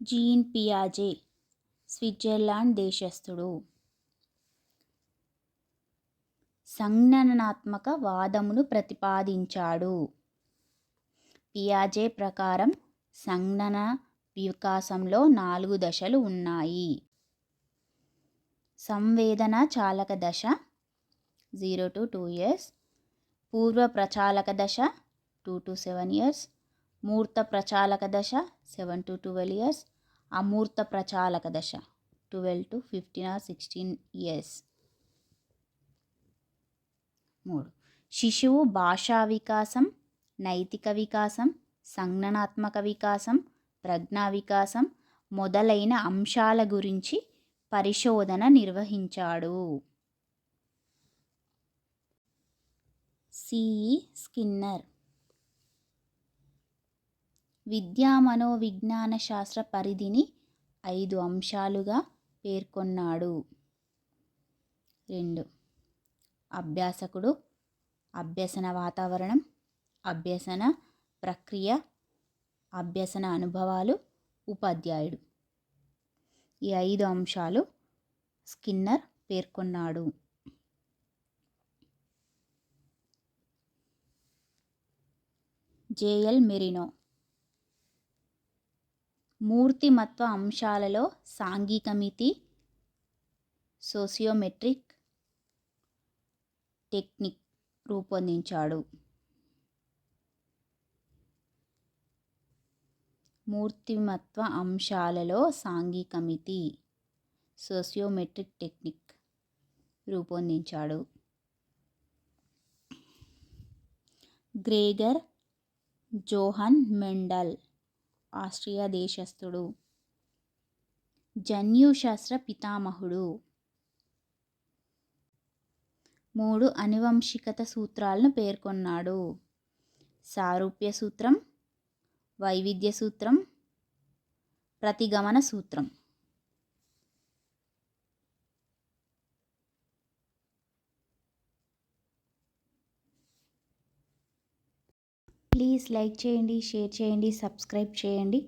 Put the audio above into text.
Gene పియాజే Switzerland దేశస్థుడు. సంజ్ఞానాత్మక వాదమును ప్రతిపాదించాడు. పియాజే ప్రకారం సంజ్ఞాన వికాసంలో 4 దశలు ఉన్నాయి. సంవేదన చాలక దశ 0 to 2 years, పూర్వ ప్రచాలక దశ 2 to 7 years, మూర్త ప్రచాలక దశ 7 to 12 years, అమూర్త ప్రచాలక దశ 12 to 15 or 16 years. 3. శిశువు భాషా వికాసం, నైతిక వికాసం, సంజ్ఞానాత్మక వికాసం, ప్రజ్ఞా వికాసం మొదలైన అంశాల గురించి పరిశోధన నిర్వహించాడు. సిఇ స్కిన్నర్ విద్యా మనోవిజ్ఞాన శాస్త్ర పరిధిని 5 అంశాలుగా పేర్కొన్నాడు. 2. అభ్యాసకుడు, అభ్యసన వాతావరణం, అభ్యసన ప్రక్రియ, అభ్యసన అనుభవాలు, ఉపాధ్యాయుడు. ఈ 5 అంశాలు స్కిన్నర్ పేర్కొన్నాడు. జేఎల్ మెరినో మూర్తిమత్వ అంశాలలో సాంఘికమితి, సోషియోమెట్రిక్ టెక్నిక్ రూపొందించాడు. మూర్తిమత్వ అంశాలలో సాంఘికమితి, సోషియోమెట్రిక్ టెక్నిక్ రూపొందించాడు. గ్రేగర్ జోహన్ మెండల్ ఆస్ట్రియా దేశస్థుడు. జన్యుశాస్త్ర పితామహుడు. 3 అనువంశికత సూత్రాలను పేర్కొన్నాడు. సారూప్య సూత్రం, వైవిధ్య సూత్రం, ప్రతిగమన సూత్రం. ప్లీజ్ లైక్ చేయండి, షేర్ చేయండి, సబ్స్క్రైబ్ చేయండి.